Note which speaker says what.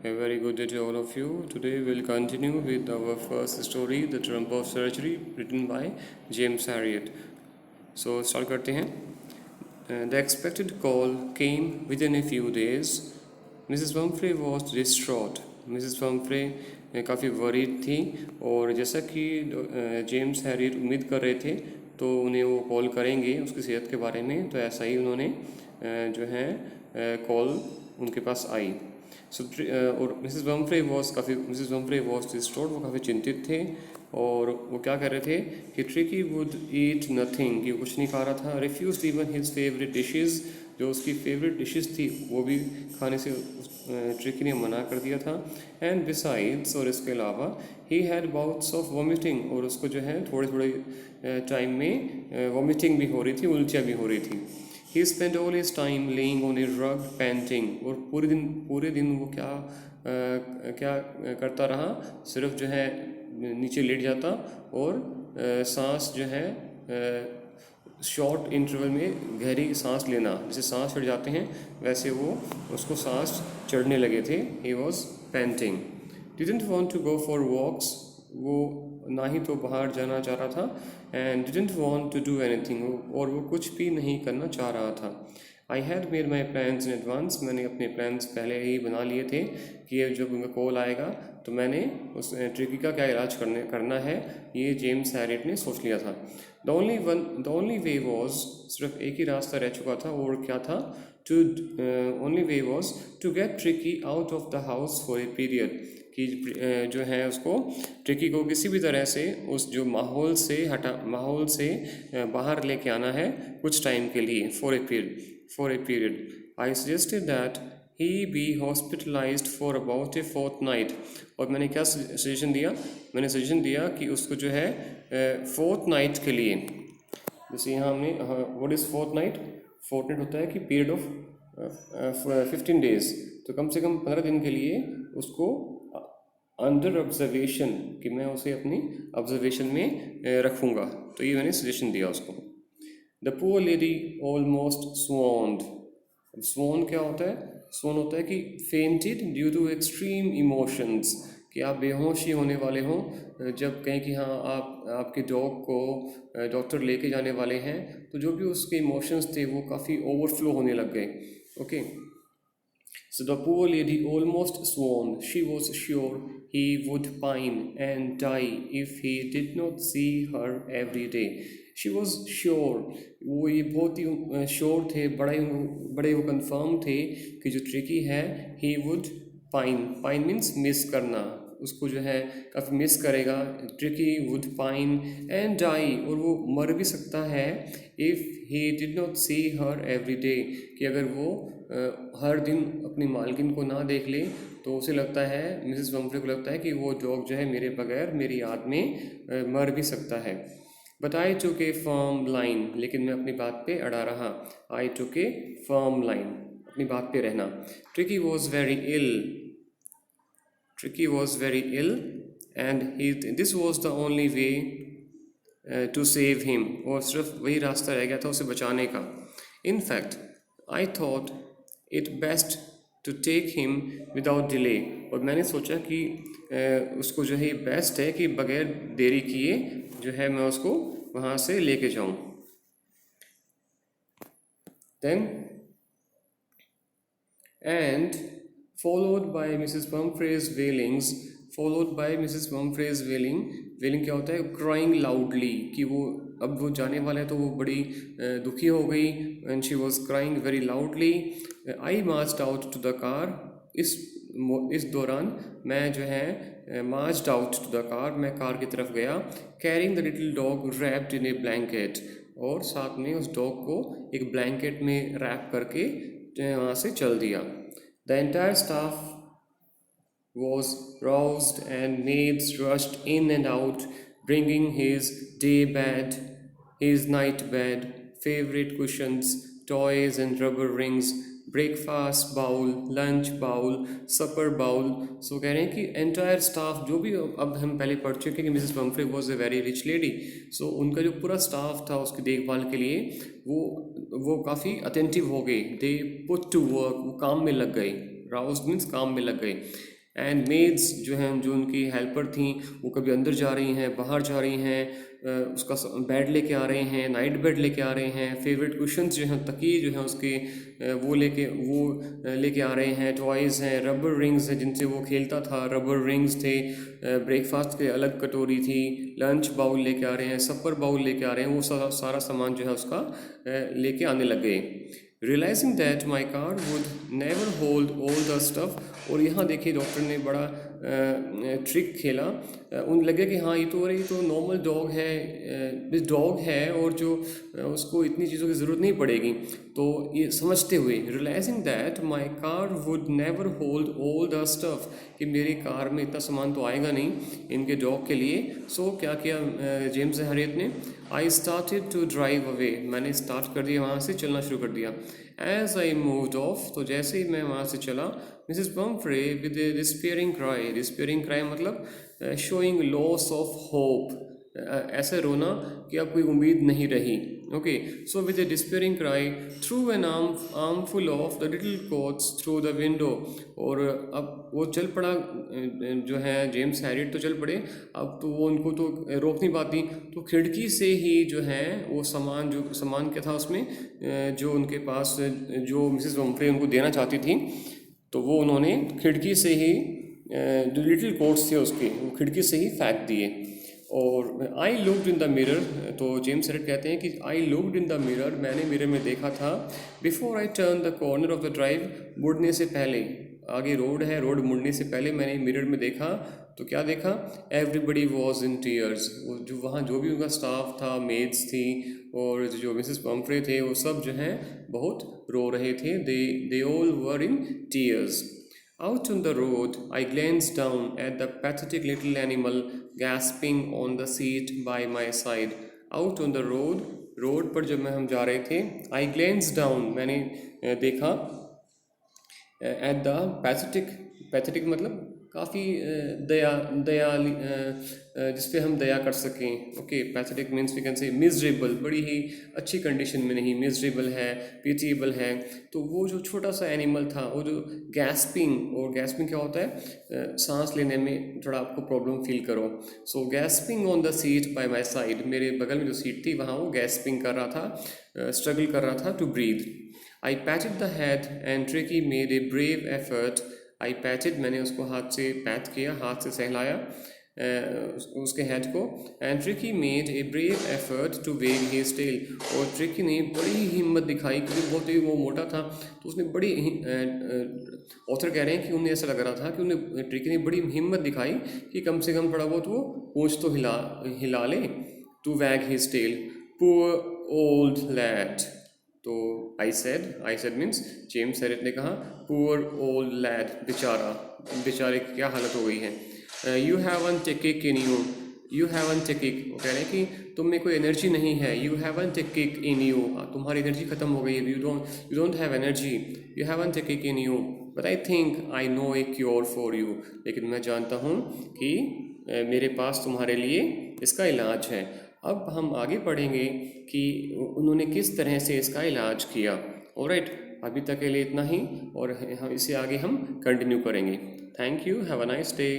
Speaker 1: A very good day to all of you. Today we'll continue with our first story, The Trump of Surgery, written by James Harriet. So start करते हैं. The expected call came within a few days. Mrs. Pumphrey was distraught. Mrs. Pumphrey काफ़ी worried थी और जैसा कि James Harriet उम्मीद कर रहे थे तो उन्हें वो कॉल करेंगे उसकी सेहत के बारे में, तो ऐसा ही उन्होंने जो है कॉल उनके पास आई. सो और मिसेस बम्फ्रे वॉज डिस्ट्रॉट, वो काफ़ी चिंतित थे और वो क्या कर रहे थे कि ट्रिकी वुड ईट नथिंग, कि वो कुछ नहीं खा रहा था. Refuse even his favourite dishes, जो उसकी फेवरेट डिशेस थी वो भी खाने से ट्रिकी ने मना कर दिया था. एंड बिसाइड्स, और इसके अलावा he had bouts of vomiting, और उसको जो है थोड़े थोड़े टाइम में वॉमिटिंग भी हो रही थी, उल्टियाँ भी हो रही थी. He spent all his time laying on a rug panting, और पूरे दिन वो क्या करता रहा, सिर्फ जो है नीचे लेट जाता और सांस जो है शॉर्ट इंटरवल में गहरी सांस लेना, जैसे सांस चढ़ जाते हैं वैसे वो उसको सांस चढ़ने लगे थे. He was panting. Didn't want to go for walks, वो ना ही तो बाहर जाना चाह रहा था. And didn't want to do anything, और वो कुछ भी नहीं करना चाह रहा था. I had made my plans in advance, मैंने अपने प्लान्स पहले ही बना लिए थे कि ये जब उनका कॉल आएगा तो मैंने उस ट्रिकी का क्या इलाज करना है, ये जेम्स हैरियट ने सोच लिया था. द ओनली वे वॉज, सिर्फ एक ही रास्ता रह चुका था, और क्या था, only way was to get tricky out of the house for a period, कि जो है उसको ट्रिकी को किसी भी तरह से उस जो माहौल से बाहर लेके आना है कुछ टाइम के लिए, for a period. I suggested that he be hospitalised for about a fortnight, और मैंने क्या सजेशन दिया कि उसको जो है फोर्टनाइट के लिए, जैसे यहाँ हमने व्हाट इज़ फोर्टनाइट होता है कि पीरियड ऑफ 15 days, तो कम से कम 15 दिन के लिए उसको अंडर ऑब्जर्वेशन, कि मैं उसे अपनी ऑब्जर्वेशन में रखूँगा. तो ये मैंने सजेशन दिया उसको. The poor lady almost swooned. Swoon क्या होता है? स्वॉन होता है कि fainted due to extreme emotions, कि आप बेहोशी होने वाले हों जब कहें कि हाँ आप आपके डॉग को डॉक्टर लेके जाने वाले हैं, तो जो भी उसके इमोशंस थे वो काफ़ी ओवरफ्लो होने लग गए. Okay. So the poor lady almost swooned. She was sure he would pine and die if he did not see her every day. She was sure. वो ये बहुत ही श्योर थे, बड़े वो कंफर्म थे कि जो ट्रिकी है he would pine. Pine means miss करना, उसको जो है काफ़ी मिस करेगा. Tricky would pine and die, और वो मर भी सकता है if he did not see her every day, कि अगर वो हर दिन अपनी मालकिन को ना देख ले तो उसे लगता है, मिसेस बम्फ्रे को लगता है कि वो डॉग जो है मेरे बगैर मेरी याद में मर भी सकता है. But I took A firm line, लेकिन मैं अपनी बात पे अड़ा रहा. आई टुक ए फर्म लाइन, अपनी बात पे रहना. Tricky was very ill and this was the only way to save him, और सिर्फ वही रास्ता रह गया था उसे बचाने का. In fact, I thought it best to take him without delay, और मैंने सोचा कि उसको जो है बेस्ट है कि बगैर देरी किए जो है मैं उसको वहाँ से लेके जाऊँ. Then and followed by Mrs. Pumphrey's wailings, wailing क्या होता है? Crying loudly, कि वो अब वो जाने वाला है तो वो बड़ी दुखी हो गई. and she was crying very loudly. I marched out to the car. इस दौरान मैं जो है marched out to the car, मैं कार की तरफ गया. carrying the little dog wrapped in a blanket, और साथ में उस डॉग को एक ब्लैंकेट में रैप करके वहाँ से चल दिया. The entire staff was roused and maids rushed in and out, bringing his day bed, his night bed, favorite cushions, toys and rubber rings, breakfast bowl, lunch bowl, supper bowl. So कह रहे हैं कि entire staff, जो भी अब हम पहले पढ़ चुके हैं कि Mrs Pomfrey was a very rich lady, so उनका जो पूरा स्टाफ था उसकी देखभाल के लिए वो काफ़ी अटेंटिव हो गए. दे पुट टू वर्क, वो काम में लग गए. राउज्ड मीन्स काम में लग गए। एंड मेड्स जो हैं, जो उनकी हेल्पर थी, वो कभी अंदर जा रही हैं, बाहर जा रही हैं, उसका बेड लेके आ रहे हैं, नाइट बेड लेके आ रहे हैं, फेवरेट कुशन्स जो हैं, तकिए जो हैं उसके वो लेके आ रहे हैं, टॉयज़ हैं, रबर रिंग्स हैं जिनसे वो खेलता था, रबर रिंग्स थे, ब्रेकफास्ट के अलग कटोरी थी, लंच बाउल लेके आ रहे हैं, सपर बाउल लेके आ रहे हैं, वो सारा सामान जो है उसका लेके आने लग गए। Realising that my car would never hold all the stuff, और यहाँ देखिए डॉक्टर ने बड़ा ट्रिक खेला। उन लगे कि हाँ ये तो नॉर्मल डॉग है, डॉग है और जो उसको इतनी चीज़ों की ज़रूरत नहीं पड़ेगी। तो ये समझते हुए, realising that my car would never hold all the stuff, कि मेरी कार में इतना सामान तो आएगा नहीं इनके डॉग के लिए। सो क्या किया जेम्स हैरियट ने, I started to drive away, मैंने स्टार्ट कर दिया, वहाँ से चलना शुरू कर दिया। एज आई मूव्ड ऑफ, तो जैसे ही मैं वहाँ से चला, Mrs Pomfrey with A despairing cry मतलब शोइंग लॉस ऑफ होप, ऐसे रोना कि अब कोई उम्मीद नहीं रही। Okay, so with A despairing cry through an armful of the little quotes through the window, और अब वो चल पड़ा, जो है जेम्स हैरियट तो चल पड़े। अब तो वो उनको तो रोक नहीं पाती, तो खिड़की से ही जो है वो सामान क्या था उसमें, जो उनके पास जो मिसेस पम्फ्रे उनको देना चाहती थी, तो वो उन्होंने खिड़की से ही जो लिटिल कोट्स थे उसके, वो खिड़की से ही फेंक दिए। और I looked in the mirror, तो जेम्स हैरियट कहते हैं कि I looked in the mirror, मैंने मिरर में देखा था, before I turn the corner of the drive, मुड़ने से पहले, आगे रोड है, रोड मुड़ने से पहले मैंने मिरर में देखा, तो क्या देखा, एवरीबडी वॉज इन टीयर्स, जो वहाँ जो भी उनका स्टाफ था, मेड्स थी और जो मिसेस पम्फ्रे थे, वो सब जो हैं बहुत रो रहे थे, they all were in tears. Out on the road, I glanced down at the pathetic little animal gasping on the seat by my side. Out on the road, road पर जब हम जा रहे थे, I glanced down, मैंने देखा, at the pathetic मतलब काफ़ी दयाली, जिस पे हम दया कर सकें। Okay, pathetic means we can say miserable, बड़ी ही अच्छी कंडीशन में नहीं, मिजरेबल है, पिटिएबल है। तो वो जो छोटा सा एनिमल था, वो जो गैस्पिंग, और गैस्पिंग क्या होता है, सांस लेने में थोड़ा आपको प्रॉब्लम फील करो। So gasping on the seat by my side, मेरे बगल में जो सीट थी वहाँ वो गैस्पिंग कर रहा था, स्ट्रगल कर रहा था to breathe. I patted the head and Tricky made a brave effort. I patted, मैंने उसको हाथ से पैट किया, हाथ से सहलाया उसके हेड को। And Tricky made a brave effort to wag his tail, और ट्रिकी ने बड़ी ही हिम्मत दिखाई, क्योंकि बहुत ही वो मोटा था, तो उसने बड़ी ऑथर कह रहे हैं कि उन्हें ऐसा लग रहा था कि उन्हें ट्रिकी ने बड़ी हिम्मत दिखाई कि कम से कम थोड़ा बहुत वो पूंछ तो हिला ले। To wag his tail. Poor old lad. तो I said means James Herriot ने कहा, पुअर ओल्ड लैड, बेचारे की क्या हालत हो गई है। You haven't a kick in you, you haven't a kick, वो कह रहे हैं कि तुम में कोई एनर्जी नहीं है। You haven't a kick in you, तुम्हारी एनर्जी खत्म हो गई है। You don't have energy, you haven't a kick in you, but I think I know A cure for you, लेकिन मैं जानता हूँ कि मेरे पास तुम्हारे लिए इसका इलाज है। अब हम आगे पढ़ेंगे कि उन्होंने किस तरह से इसका इलाज किया। ऑलराइट, अभी तक के लिए इतना ही, और इसे आगे हम कंटिन्यू करेंगे। Thank you, have a nice day.